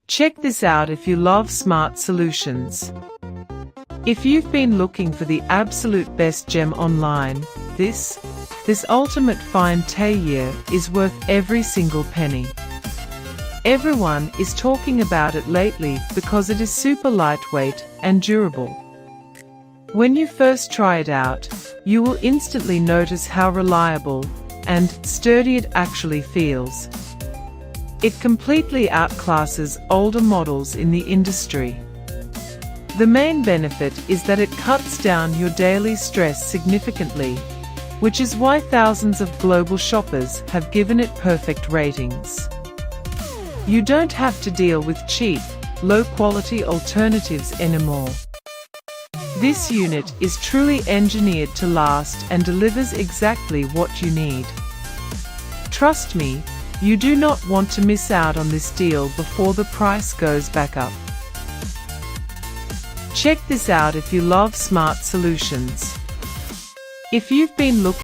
Check this out if you love smart solutions. If you've been looking for the absolute best gem online, this ultimate fine tailleur is worth every single penny. Everyone is talking about it lately because it is super lightweight and durable. When you first try it out, you will instantly notice how reliable and sturdy it actually feels. It completely outclasses older models in the industry. The main benefit is that it cuts down your daily stress significantly, which is why thousands of global shoppers have given it perfect ratings. You don't have to deal with cheap, low-quality alternatives anymore. This unit is truly engineered to last and delivers exactly what you need. Trust me, you do not want to miss out on this deal before the price goes back up. Check this out if you love smart solutions. If you've been looking